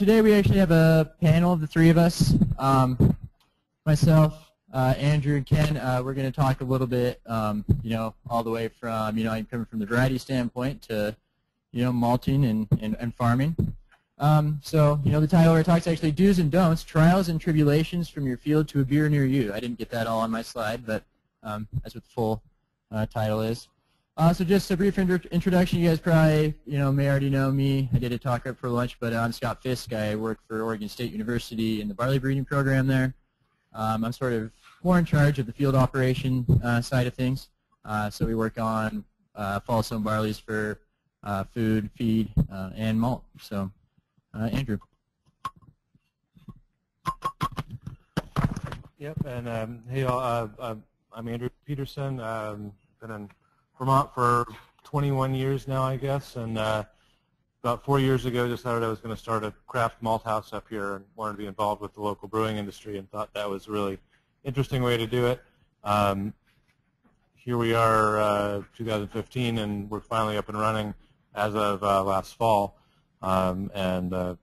today we actually have a panel of the three of us. Myself, Andrew, and Ken. We're going to talk a little bit, all the way from, I'm coming from the variety standpoint to, malting and farming. The title of our talk is actually Do's and Don'ts, Trials and Tribulations from Your Field to a Beer Near You. I didn't get that all on my slide, but that's what the full title is. So just a brief introduction. You guys probably, may already know me. I did a talk right for lunch, but I'm Scott Fisk. I work for Oregon State University in the barley breeding program there. I'm sort of more in charge of the field operation side of things. So we work on fall sown barleys for food, feed, and malt. So, Andrew. Yep, and hey all, I'm Andrew Peterson. Been in Vermont for 21 years now, I guess, and about 4 years ago decided I was going to start a craft malt house up here and wanted to be involved with the local brewing industry and thought that was a really interesting way to do it. Here we are, 2015, and we're finally up and running as of last fall, and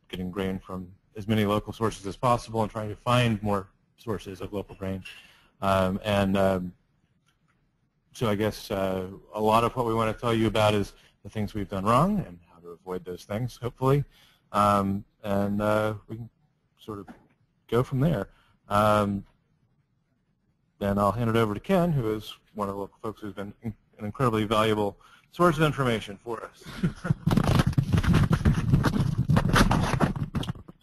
getting grain from as many local sources as possible and trying to find more sources of local grain. So I guess a lot of what we want to tell you about is the things we've done wrong and how to avoid those things, hopefully. We can sort of go from there. Then I'll hand it over to Ken, who is one of the local folks who's been an incredibly valuable source of information for us.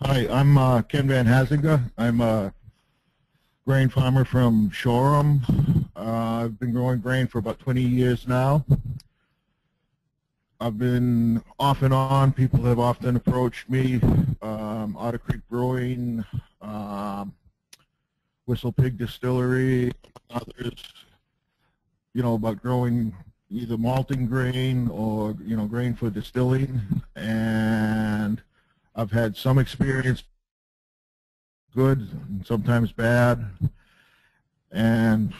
Hi, I'm Ken Van Hazinga. I'm a grain farmer from Shoreham. I've been growing grain for about 20 years now. I've been off and on. People have often approached me, Otter Creek Brewing, Whistle Pig Distillery, others, about growing either malting grain or, grain for distilling. And I've had some experience, good and sometimes bad. And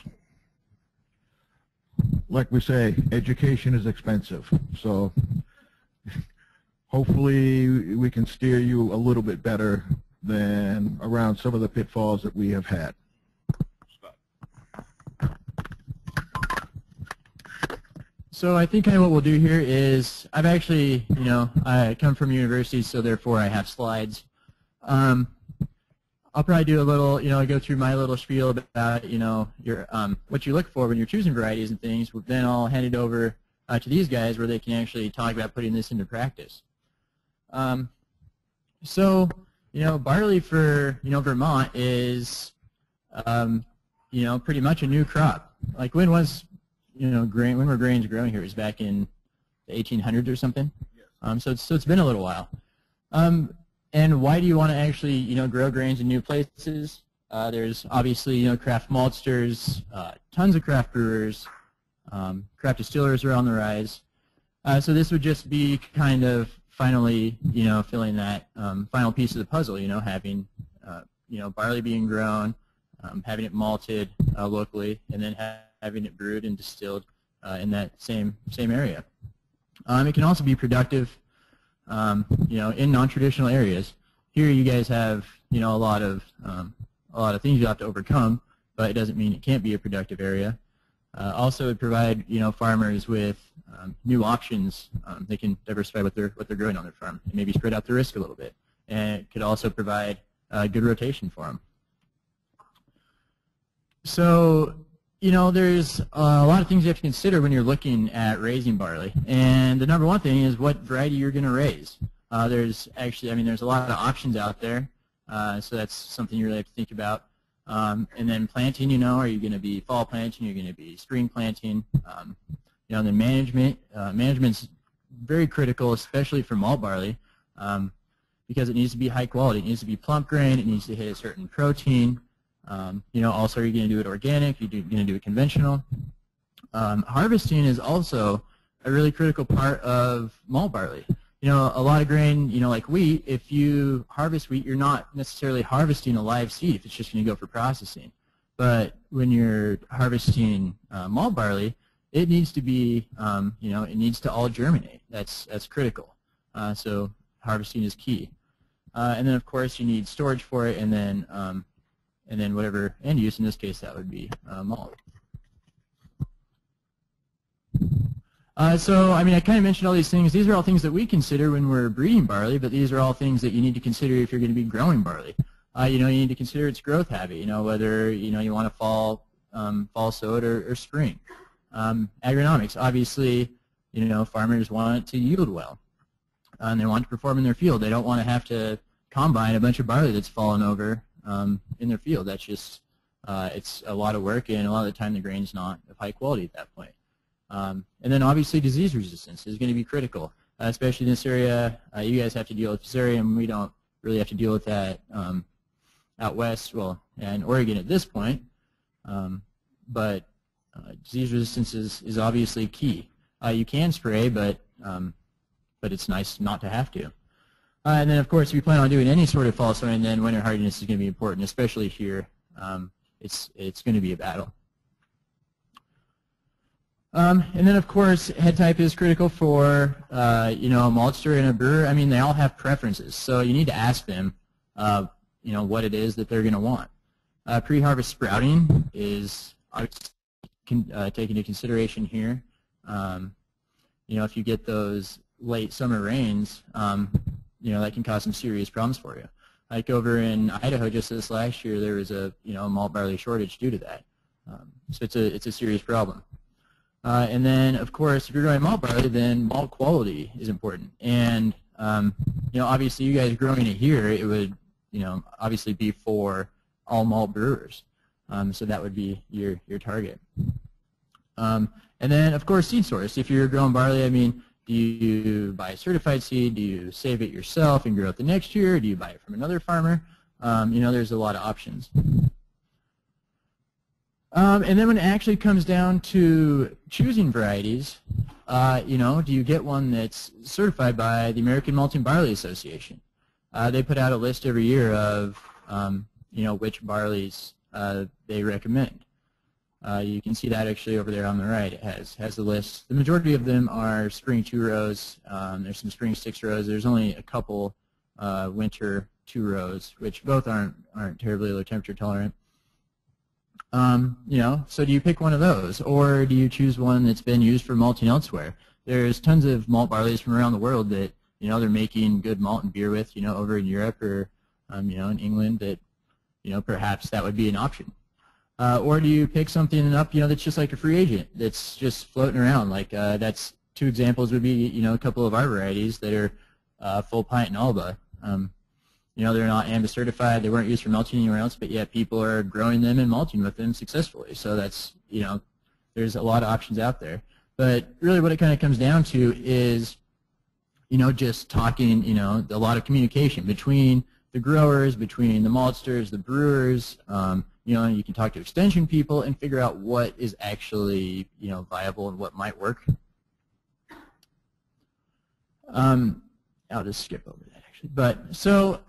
like we say, education is expensive. So hopefully we can steer you a little bit better than around some of the pitfalls that we have had. So I think kind of what we'll do here is, I've actually, I come from university, so therefore I have slides. I'll probably do a little, go through my little spiel about, your what you look for when you're choosing varieties and things. Then I'll hand it over to these guys where they can actually talk about putting this into practice. Barley for, Vermont is, pretty much a new crop. Like when was, grain, when were grains growing here? It was back in the 1800s or something. Yes. So it's been a little while. And why do you want to actually, grow grains in new places? There's obviously, craft maltsters, tons of craft brewers, craft distillers are on the rise. So this would just be kind of finally, filling that final piece of the puzzle, having, barley being grown, having it malted locally, and then having it brewed and distilled in that same area. It can also be productive, in non-traditional areas. Here you guys have, a lot of things you have to overcome, but it doesn't mean it can't be a productive area. Also, it would provide, farmers with new options. They can diversify what they're growing on their farm and maybe spread out the risk a little bit. And it could also provide good rotation for them. So, there's a lot of things you have to consider when you're looking at raising barley. And the number one thing is what variety you're going to raise. There's actually, there's a lot of options out there. So that's something you really have to think about. And then planting, are you going to be fall planting? You're going to be spring planting. Then management's very critical, especially for malt barley, because it needs to be high quality. It needs to be plump grain. It needs to hit a certain protein. Also, are you going to do it organic? Are you going to do it conventional? Harvesting is also a really critical part of malt barley. A lot of grain, like wheat, if you harvest wheat, you're not necessarily harvesting a live seed if it's just going to go for processing. But when you're harvesting malt barley, it needs to be, it needs to all germinate. That's critical. So harvesting is key. and then of course you need storage for it, and then whatever end use. In this case, that would be malt. So, I mean, I kind of mentioned all these things. These are all things that we consider when we're breeding barley, but these are all things that you need to consider if you're going to be growing barley. You need to consider its growth habit. Whether you want to fall sowed or spring. Agronomics, obviously, farmers want it to yield well, and they want to perform in their field. They don't want to have to combine a bunch of barley that's fallen over in their field. That's just it's a lot of work, and a lot of the time the grain's not of high quality at that point. And then obviously disease resistance is going to be critical, especially in this area. You guys have to deal with Fusarium. We don't really have to deal with that out west, well, in Oregon at this point. But disease resistance is obviously key. You can spray, but it's nice not to have to. And then, of course, if you plan on doing any sort of fall sowing, then winter hardiness is going to be important, especially here. It's going to be a battle. And then, of course, head type is critical for a maltster and a brewer. I mean, they all have preferences, so you need to ask them, what it is that they're going to want. Pre-harvest sprouting is taken into consideration here. If you get those late summer rains, that can cause some serious problems for you. Like over in Idaho just this last year, there was a malt barley shortage due to that. So it's a serious problem. And then, of course, if you're growing malt barley, then malt quality is important. And obviously, you guys growing it here, it would obviously be for all malt brewers. So that would be your target. And then, of course, seed source. If you're growing barley, I mean, do you buy certified seed? Do you save it yourself and grow it the next year? Do you buy it from another farmer? There's a lot of options. And then when it actually comes down to choosing varieties, do you get one that's certified by the American Malt and Barley Association? They put out a list every year of, which barleys they recommend. You can see that actually over there on the right. It has the list. The majority of them are spring 2 rows. There's some spring 6 rows. There's only a couple winter 2 rows, which both aren't terribly low temperature tolerant. So do you pick one of those, or do you choose one that's been used for malting elsewhere? There's tons of malt barleys from around the world that they're making good malt and beer with, over in Europe or in England, that perhaps that would be an option. Or do you pick something up that's just like a free agent that's just floating around? Like that's 2 examples would be a couple of our varieties that are full pint and Alba. They're not AMBA certified. They weren't used for malting anywhere else, but yet people are growing them and malting with them successfully. So that's, there's a lot of options out there. But really what it kind of comes down to is, just talking, a lot of communication between the growers, between the maltsters, the brewers. You can talk to extension people and figure out what is actually, viable and what might work. I'll just skip over that. But so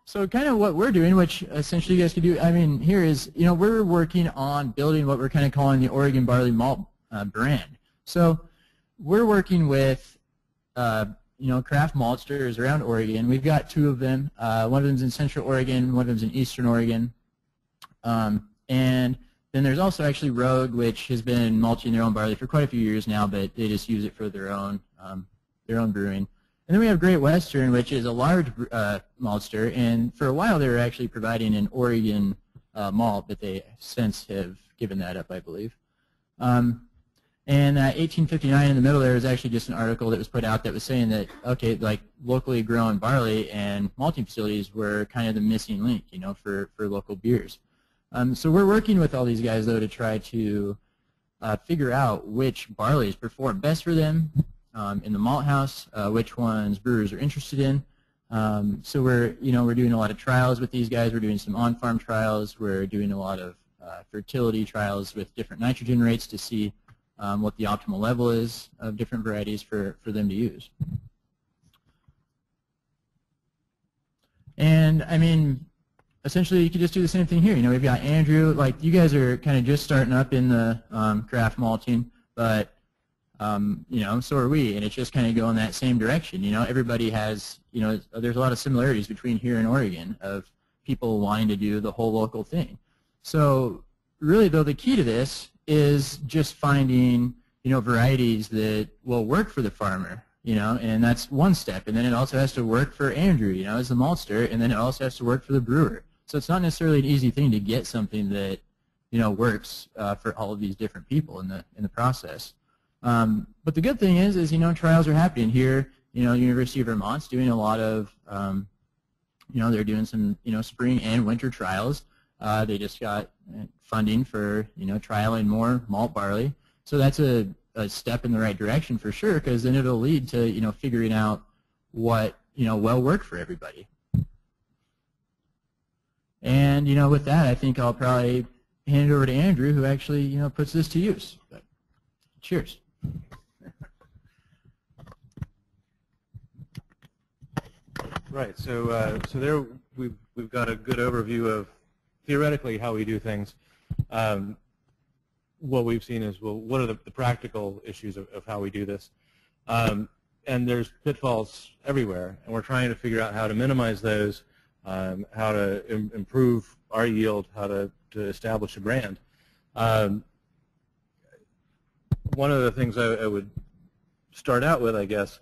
so kind of what we're doing, which essentially you guys can do, I mean, here is, we're working on building what we're kind of calling the Oregon Barley Malt brand. So we're working with, craft maltsters around Oregon. We've got 2 of them. One of them's in Central Oregon, one of them's in Eastern Oregon. And then there's also actually Rogue, which has been malting their own barley for quite a few years now, but they just use it for their own brewing. And then we have Great Western, which is a large maltster, and for a while they were actually providing an Oregon malt, but they since have given that up, I believe. And 1859 in the middle there is actually just an article that was put out that was saying that, okay, like locally grown barley and malting facilities were kind of the missing link, for local beers. So we're working with all these guys, though, to try to figure out which barleys perform best for them in the malt house, which ones brewers are interested in. So we're doing a lot of trials with these guys. We're doing some on-farm trials. We're doing a lot of fertility trials with different nitrogen rates to see what the optimal level is of different varieties for them to use. And I mean, essentially you could just do the same thing here. We've got Andrew, like you guys are kind of just starting up in the craft malting, but So are we, and it's just kind of going that same direction. Everybody has, there's a lot of similarities between here and Oregon of people wanting to do the whole local thing. So really, though, the key to this is just finding, varieties that will work for the farmer, and that's one step. And then it also has to work for Andrew, as the maltster, and then it also has to work for the brewer. So it's not necessarily an easy thing to get something that, works for all of these different people in the process. But the good thing is trials are happening here. University of Vermont's doing a lot of, they're doing some, spring and winter trials. They just got funding for, trialing more malt barley. So that's a step in the right direction for sure, because then it'll lead to, figuring out what, will work for everybody. And, with that, I think I'll probably hand it over to Andrew, who actually, puts this to use. But, cheers. Right. So there we've got a good overview of theoretically how we do things. What we've seen is, well, what are the practical issues of how we do this? And there's pitfalls everywhere, and we're trying to figure out how to minimize those, how to improve our yield, how to establish a brand. One of the things I would start out with, I guess,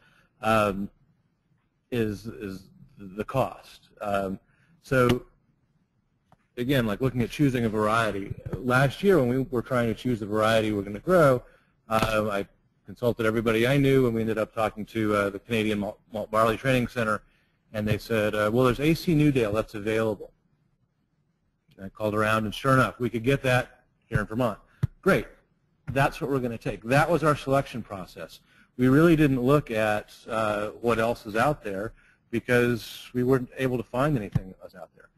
is the cost. So again, like looking at choosing a variety. Last year when we were trying to choose the variety we're going to grow, I consulted everybody I knew, and we ended up talking to the Canadian Malt Barley Training Center, and they said, well, there's AC Newdale that's available. And I called around, and sure enough, we could get that here in Vermont. Great. That's what we're going to take. That was our selection process. We really didn't look at what else is out there because we weren't able to find anything that was out there.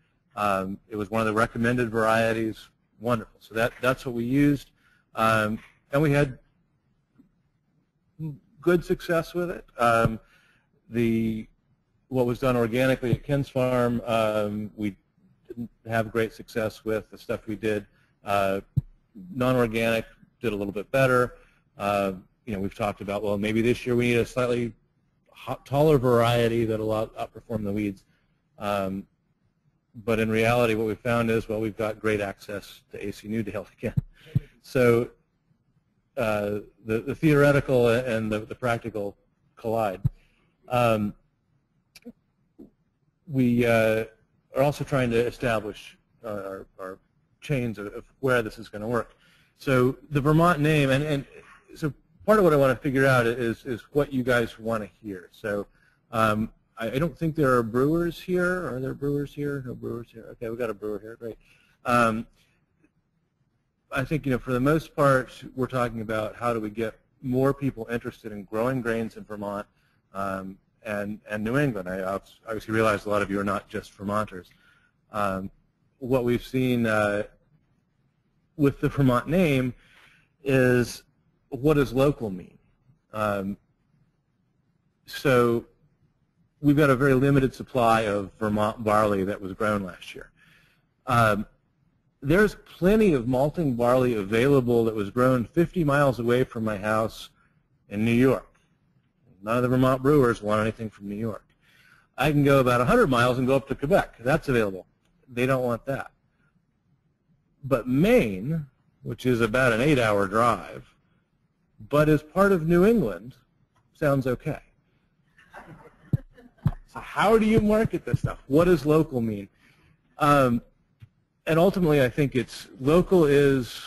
It was one of the recommended varieties. Wonderful. So that's what we used, and we had good success with it. What was done organically at Ken's farm, we didn't have great success with. The stuff we did non-organic did a little bit better. We've talked about, well, maybe this year we need a slightly taller variety that'll outperform the weeds. But in reality, what we found is, well, we've got great access to AC Newdale again. So the theoretical and the practical collide. We are also trying to establish our chains of where this is going to work. So the Vermont name, and so part of what I want to figure out is what you guys want to hear. So I don't think there are brewers here. Are there brewers here? No brewers here. Okay, we've got a brewer here. Great. I think, for the most part, we're talking about how do we get more people interested in growing grains in Vermont and New England. I obviously realize a lot of you are not just Vermonters. What we've seen with the Vermont name is, what does local mean? So we've got a very limited supply of Vermont barley that was grown last year. There's plenty of malting barley available that was grown 50 miles away from my house in New York. None of the Vermont brewers want anything from New York. I can go about 100 miles and go up to Quebec. That's available. They don't want that. But Maine, which is about an 8-hour drive, but is part of New England, sounds okay. So how do you market this stuff? What does local mean? And ultimately, I think it's local is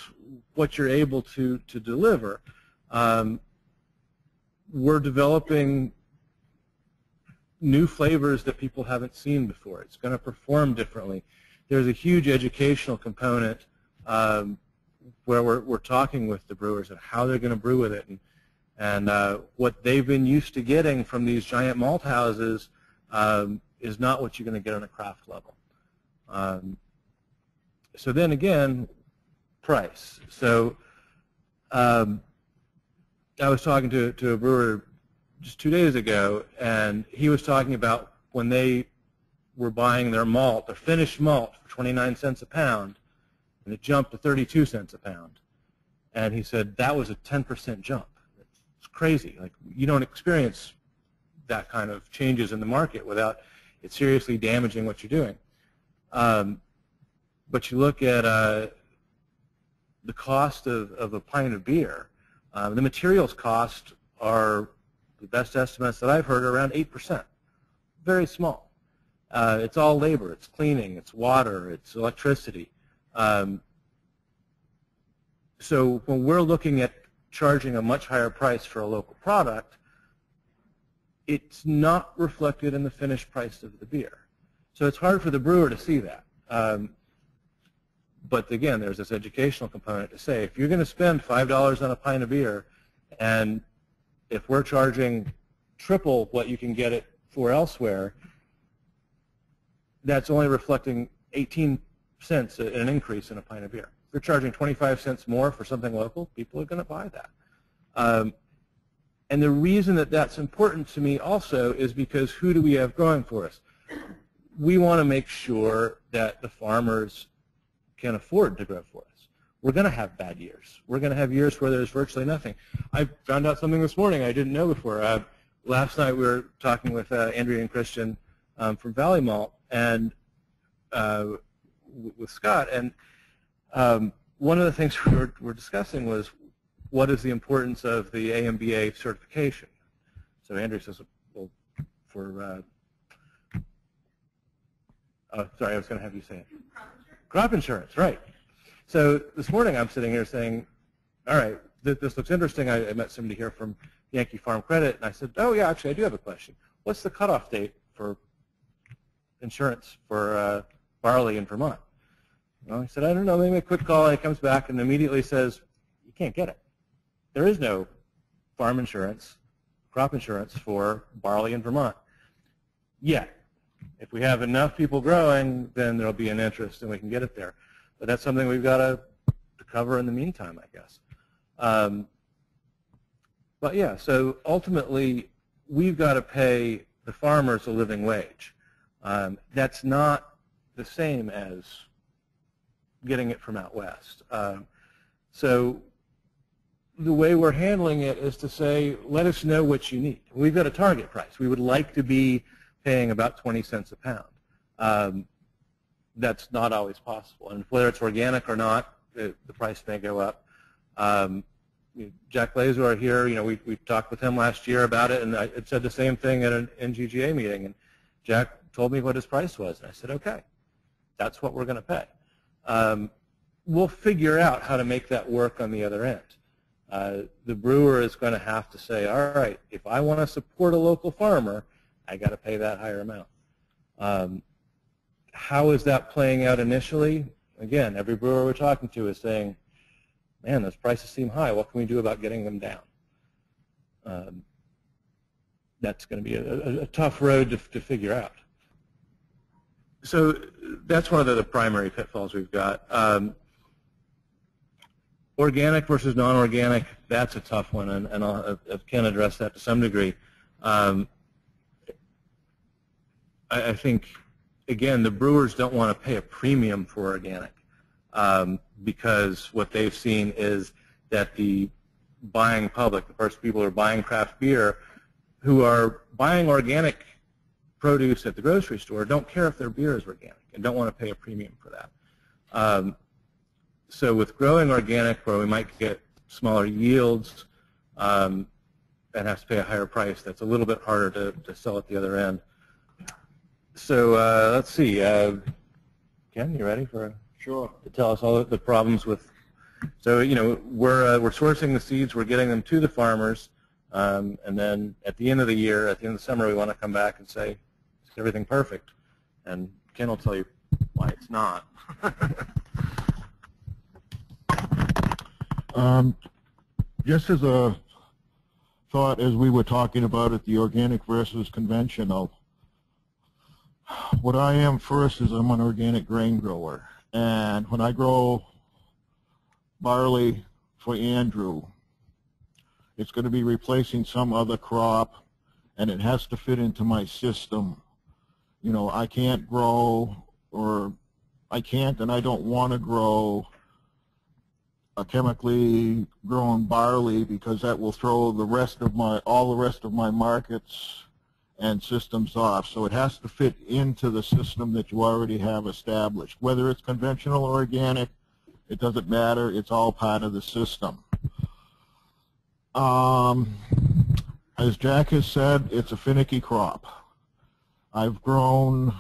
what you're able to deliver. We're developing new flavors that people haven't seen before. It's going to perform differently. There's a huge educational component where we're talking with the brewers and how they're going to brew with it, and what they've been used to getting from these giant malt houses is not what you're going to get on a craft level. So then again, price. So I was talking to a brewer just 2 days ago, and he was talking about when they were buying their malt, their finished malt, for 29 cents a pound, and it jumped to 32 cents a pound. And he said that was a 10% jump. It's crazy. Like, you don't experience that kind of changes in the market without it seriously damaging what you're doing. But you look at the cost of a pint of beer. The materials cost are, the best estimates that I've heard, are around 8%. Very small. It's all labor. It's cleaning. It's water. It's electricity. So when we're looking at charging a much higher price for a local product, it's not reflected in the finished price of the beer. So it's hard for the brewer to see that. But again, there's this educational component to say, if you're going to spend $5 on a pint of beer, and if we're charging triple what you can get it for elsewhere, that's only reflecting 18 cents an increase in a pint of beer. If you're charging 25 cents more for something local, people are going to buy that. And the reason that that's important to me also is because who do we have growing for us? We want to make sure that the farmers can afford to grow for us. We're going to have bad years. We're going to have years where there's virtually nothing. I found out something this morning I didn't know before. Last night we were talking with Andrea and Christian from Valley Malt and with Scott, and one of the things we were discussing was what is the importance of the AMBA certification. So Andrea says, well, for oh, sorry, I was going to have you say it. Crop insurance, right. So this morning I'm sitting here saying, all right, this looks interesting. I met somebody here from Yankee Farm Credit, and I said, oh, yeah, actually, I do have a question. What's the cutoff date for insurance for barley in Vermont? Well, he said, I don't know, maybe a quick call, and he comes back and immediately says, you can't get it. There is no farm insurance, crop insurance for barley in Vermont yet. If we have enough people growing, then there'll be an interest and we can get it there. But that's something we've got to cover in the meantime, I guess. But yeah, so ultimately, we've got to pay the farmers a living wage. That's not the same as getting it from out west. So the way we're handling it is to say, let us know what you need. We've got a target price. We would like to be paying about 20 cents a pound. That's not always possible. And whether it's organic or not, the price may go up. Jack Lazar here, we talked with him last year about it, and I had said the same thing at an NGGA meeting. And Jack told me what his price was, and I said, okay, that's what we're going to pay. We'll figure out how to make that work on the other end. The brewer is going to have to say, all right, if I want to support a local farmer, I got to pay that higher amount. How is that playing out initially? Again, every brewer we're talking to is saying, man, those prices seem high. What can we do about getting them down? That's going to be a tough road to figure out. So that's one of the primary pitfalls we've got. Organic versus non-organic, that's a tough one, and I can address that to some degree. I think, again, the brewers don't want to pay a premium for organic because what they've seen is that the buying public, the first people who are buying craft beer, who are buying organic produce at the grocery store, don't care if their beer is organic and don't want to pay a premium for that. So with growing organic, where we might get smaller yields and have to pay a higher price, that's a little bit harder to sell at the other end. So let's see. Ken, you ready for Sure. to tell us all the problems with? So we're sourcing the seeds, we're getting them to the farmers, and then at the end of the year, at the end of the summer, we want to come back and say, is everything perfect? And Ken will tell you why it's not. Just as a thought, as we were talking about it, the organic versus conventional, what I am first is I'm an organic grain grower. And when I grow barley for Andrew, it's going to be replacing some other crop, and it has to fit into my system. I can't grow, or I can't and I don't want to grow a chemically grown barley, because that will throw all the rest of my markets and systems off. So it has to fit into the system that you already have established. Whether it's conventional or organic, it doesn't matter. It's all part of the system. As Jack has said, it's a finicky crop. I've grown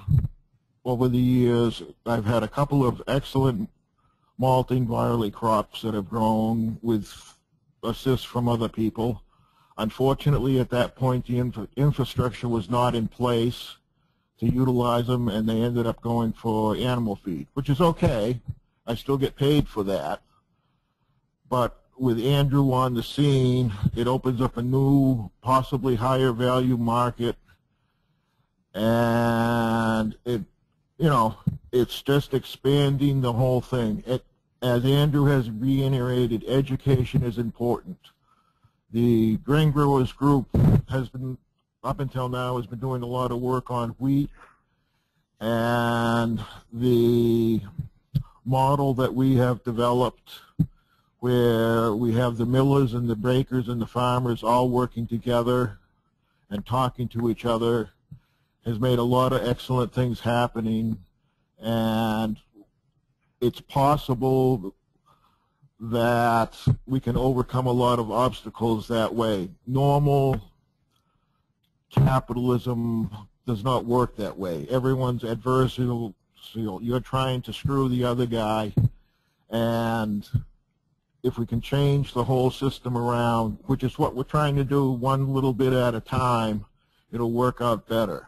over the years. I've had a couple of excellent malting barley crops that have grown with assist from other people. Unfortunately, at that point, the infrastructure was not in place to utilize them, and they ended up going for animal feed, which is okay. I still get paid for that. But with Andrew on the scene, it opens up a new, possibly higher value market, and it's just expanding the whole thing. As Andrew has reiterated, education is important. The Grain Growers Group has been, up until now, has been doing a lot of work on wheat, and the model that we have developed, where we have the millers and the breakers and the farmers all working together and talking to each other, has made a lot of excellent things happening, and it's possible that we can overcome a lot of obstacles that way. Normal capitalism does not work that way. Everyone's adversarial. You're trying to screw the other guy, and if we can change the whole system around, which is what we're trying to do one little bit at a time, it'll work out better.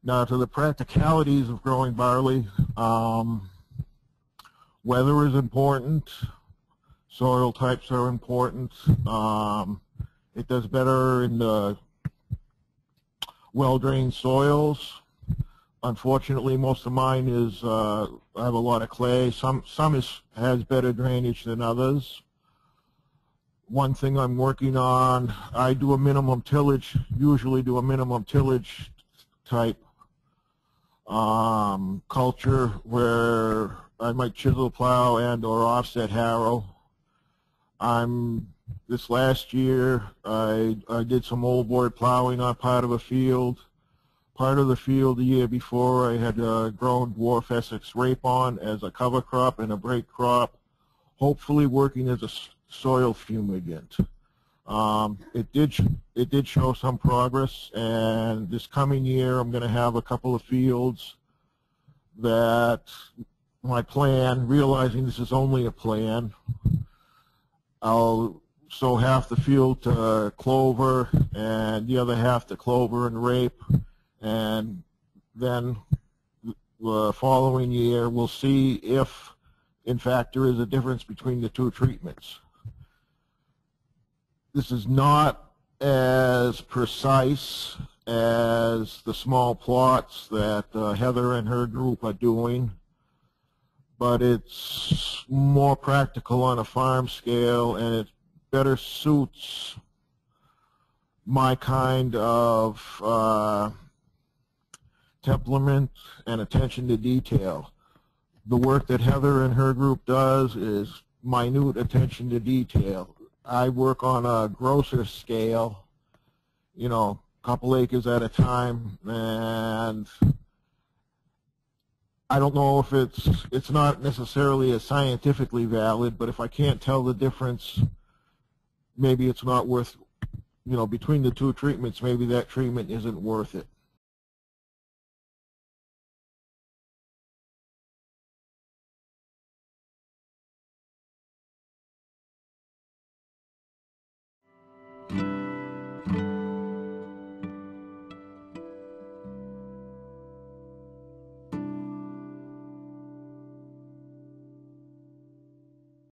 Now, to the practicalities of growing barley, weather is important, soil types are important. It does better in the well-drained soils. Unfortunately, most of mine is, I have a lot of clay. Some has better drainage than others. One thing I'm working on, I do a minimum tillage, usually do a minimum tillage type culture, where I might chisel plow and or offset harrow. This last year I did some old board plowing on part of a field. Part of the field the year before I had grown dwarf Essex rape on as a cover crop and a break crop, hopefully working as a soil fumigant. It did show some progress, and this coming year I'm going to have a couple of fields that my plan, realizing this is only a plan, I'll sow half the field to clover and the other half to clover and rape, and then the following year we'll see if in fact there is a difference between the two treatments. This is not as precise as the small plots that Heather and her group are doing, but it's more practical on a farm scale, and it better suits my kind of temperament and attention to detail. The work that Heather and her group does is minute attention to detail. I work on a grosser scale, a couple acres at a time, and I don't know if it's not necessarily as scientifically valid, but if I can't tell the difference, maybe it's not worth, between the two treatments, maybe that treatment isn't worth it.